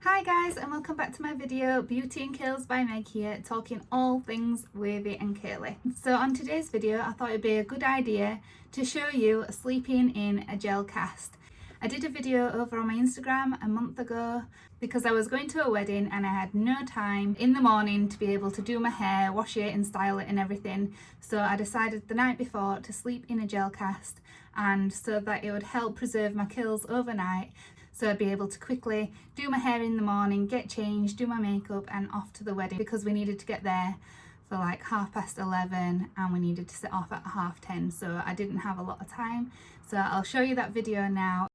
Hi guys, and welcome back to my video. Beauty and Curls by Meg here, talking all things wavy and curly. So on today's video I thought it'd be a good idea to show you sleeping in a gel cast. I did a video over on my Instagram a month ago because I was going to a wedding and I had no time in the morning to be able to do my hair, wash it and style it and everything. So I decided the night before to sleep in a gel cast, and so that it would help preserve my curls overnight. So I'd be able to quickly do my hair in the morning, get changed, do my makeup and off to the wedding, because we needed to get there for like 11:30 and we needed to set off at 10:30, so I didn't have a lot of time. So I'll show you that video now.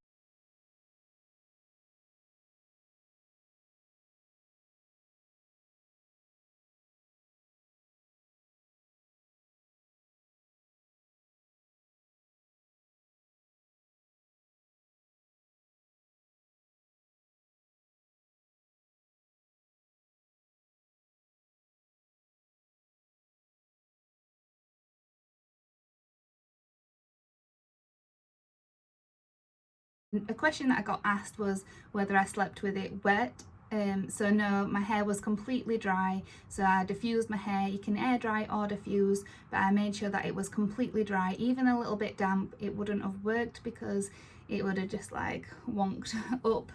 A question that I got asked was whether I slept with it wet. So no, my hair was completely dry, so I diffused my hair. You can air dry or diffuse, but I made sure that it was completely dry. Even a little bit damp, it wouldn't have worked because it would have just like wonked up.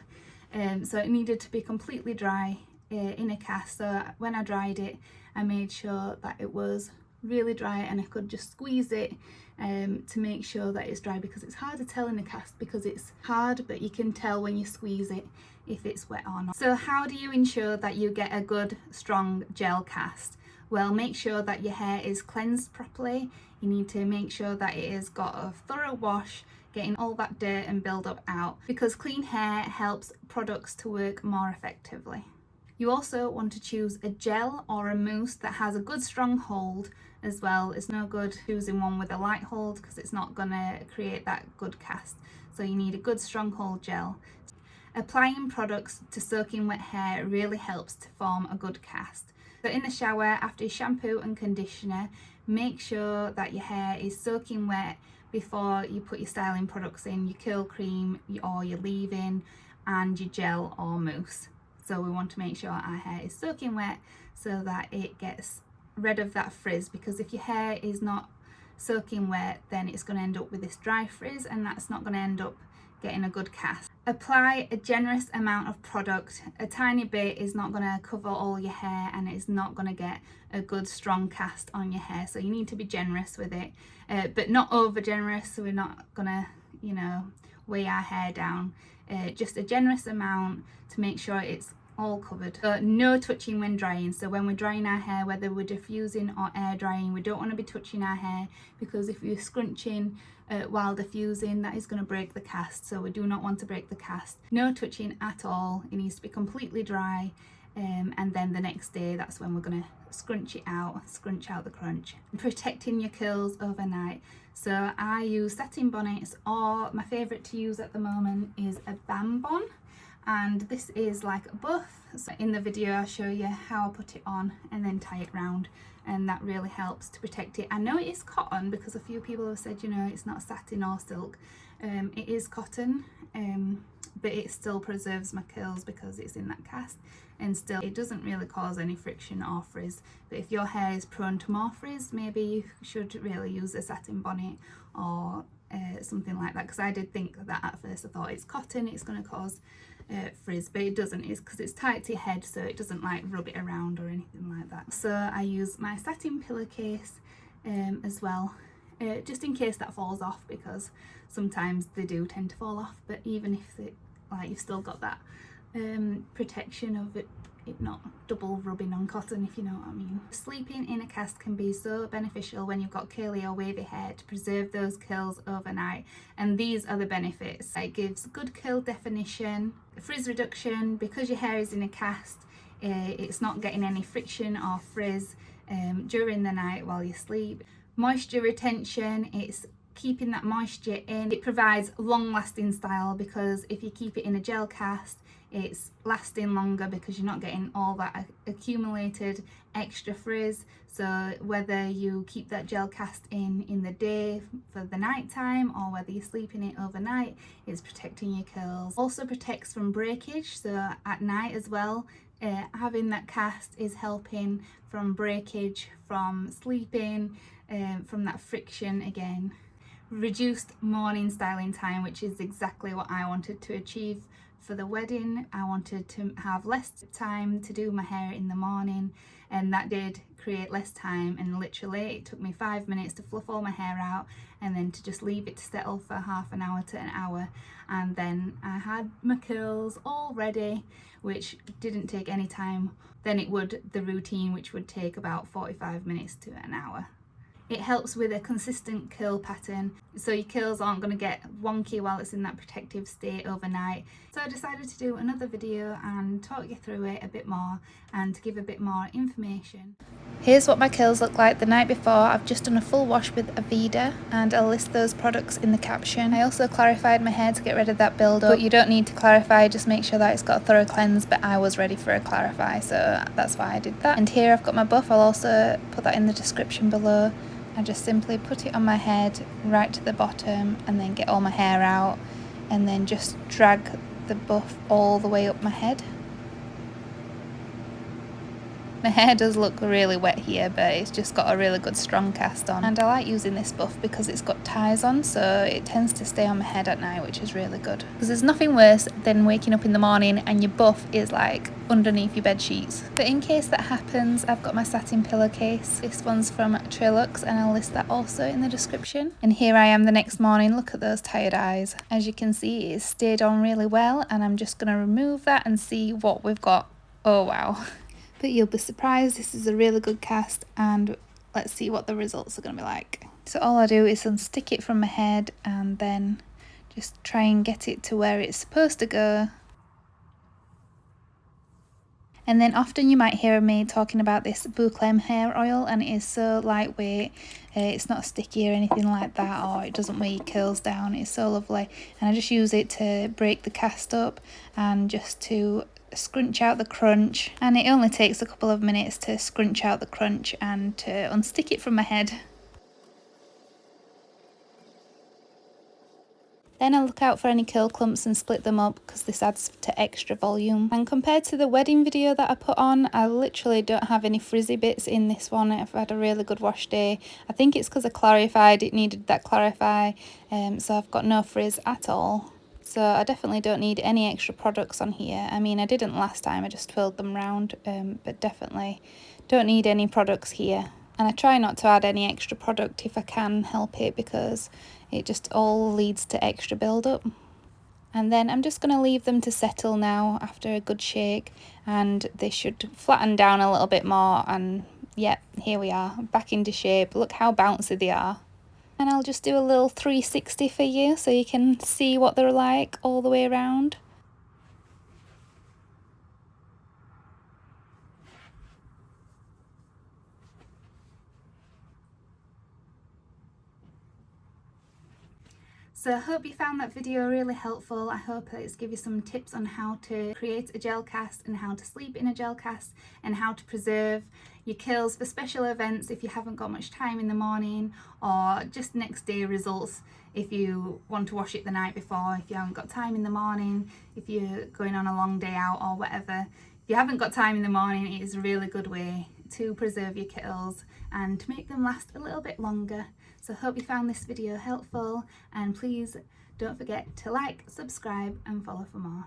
So it needed to be completely dry in a cast. So when I dried it, I made sure that it was really dry and I could just squeeze it to make sure that it's dry, because it's hard to tell in a cast because it's hard, but you can tell when you squeeze it if it's wet or not. So how do you ensure that you get a good strong gel cast? Well, make sure that your hair is cleansed properly. You need to make sure that it has got a thorough wash, getting all that dirt and build up out, because clean hair helps products to work more effectively. You also want to choose a gel or a mousse that has a good strong hold as well. It's no good choosing one with a light hold because it's not going to create that good cast. So you need a good strong hold gel. Applying products to soaking wet hair really helps to form a good cast. So in the shower, after your shampoo and conditioner, make sure that your hair is soaking wet before you put your styling products in, your curl cream or your leave-in and your gel or mousse. So we want to make sure our hair is soaking wet so that it gets rid of that frizz, because if your hair is not soaking wet, then it's going to end up with this dry frizz and that's not going to end up getting a good cast. Apply a generous amount of product. A tiny bit is not going to cover all your hair and it's not going to get a good strong cast on your hair, so you need to be generous with it, but not over generous, so we're not going to, you know, weigh our hair down. Just a generous amount to make sure it's all covered. No touching when drying. So when we're drying our hair, whether we're diffusing or air drying, we don't want to be touching our hair, because if you're scrunching while diffusing, that is going to break the cast. So we do not want to break the cast. No touching at all. It needs to be completely dry, and then the next day, that's when we're going to scrunch it out, scrunch out the crunch. Protecting your curls overnight. So I use satin bonnets, or my favourite to use at the moment is a Bambon, and this is like a buff. So in the video I'll show you how I put it on and then tie it round, and that really helps to protect it. I know it is cotton because a few people have said, you know, it's not satin or silk. It is cotton, but it still preserves my curls because it's in that cast, and still it doesn't really cause any friction or frizz. But if your hair is prone to more frizz, maybe you should really use a satin bonnet or something like that, because I did think that at first. I thought it's cotton, it's going to cause frizz, but it doesn't. It's because it's tight to your head, so it doesn't like rub it around or anything like that. So I use my satin pillowcase as well, just in case that falls off, because sometimes they do tend to fall off, but even if it, like, you've still got that protection of it not double rubbing on cotton, if you know what I mean. Sleeping in a cast can be so beneficial when you've got curly or wavy hair, to preserve those curls overnight, and these are the benefits. It gives good curl definition, frizz reduction, because your hair is in a cast, it's not getting any friction or frizz during the night while you sleep. Moisture retention, it's keeping that moisture in. It provides long lasting style, because if you keep it in a gel cast, it's lasting longer because you're not getting all that accumulated extra frizz. So whether you keep that gel cast in the day for the night time, or whether you sleep in it overnight, it's protecting your curls. Also protects from breakage, so at night as well, having that cast is helping from breakage, from sleeping, from that friction again. Reduced morning styling time, which is exactly what I wanted to achieve for the wedding. I wanted to have less time to do my hair in the morning, and that did create less time, and literally it took me 5 minutes to fluff all my hair out and then to just leave it to settle for half an hour to an hour, and then I had my curls all ready, which didn't take any time than it would the routine, which would take about 45 minutes to an hour. It helps with a consistent curl pattern, so your curls aren't going to get wonky while it's in that protective state overnight. So I decided to do another video and talk you through it a bit more and to give a bit more information. Here's what my curls look like the night before. I've just done a full wash with Aveda, and I'll list those products in the caption. I also clarified my hair to get rid of that build-up, but you don't need to clarify, just make sure that it's got a thorough cleanse, but I was ready for a clarify, so that's why I did that. And here I've got my buff. I'll also put that in the description below. I just simply put it on my head right to the bottom and then get all my hair out, and then just drag the buff all the way up my head. My hair does look really wet here, but it's just got a really good strong cast on, and I like using this buff because it's got ties on, so it tends to stay on my head at night, which is really good. Because there's nothing worse than waking up in the morning and your buff is like underneath your bed sheets. But in case that happens, I've got my satin pillowcase. This one's from Treluxe, and I'll list that also in the description. And here I am the next morning. Look at those tired eyes. As you can see, it's stayed on really well, and I'm just going to remove that and see what we've got. Oh wow. But you'll be surprised, this is a really good cast, and let's see what the results are going to be like. So all I do is unstick it from my head and then just try and get it to where it's supposed to go. And then often you might hear me talking about this Boucleme hair oil, and it is so lightweight, it's not sticky or anything like that, or it doesn't weigh your curls down. It's so lovely, and I just use it to break the cast up and just to scrunch out the crunch, and it only takes a couple of minutes to scrunch out the crunch and to unstick it from my head. Then I look out for any curl clumps and split them up, because this adds to extra volume. And compared to the wedding video that I put on, I literally don't have any frizzy bits in this one. I've had a really good wash day. I think it's because I clarified, it needed that clarify, so I've got no frizz at all. So I definitely don't need any extra products on here. I mean, I didn't last time, I just twirled them round, but definitely don't need any products here. And I try not to add any extra product if I can help it, because it just all leads to extra build-up. And then I'm just going to leave them to settle now after a good shake, and they should flatten down a little bit more, and yeah, here we are, back into shape. Look how bouncy they are. And I'll just do a little 360 for you so you can see what they're like all the way around. So I hope you found that video really helpful. I hope that it's given you some tips on how to create a gel cast and how to sleep in a gel cast and how to preserve your curls for special events if you haven't got much time in the morning, or just next day results if you want to wash it the night before, if you haven't got time in the morning, if you're going on a long day out or whatever. If you haven't got time in the morning, it is a really good way to preserve your curls and to make them last a little bit longer. So I hope you found this video helpful, and please don't forget to like, subscribe and follow for more.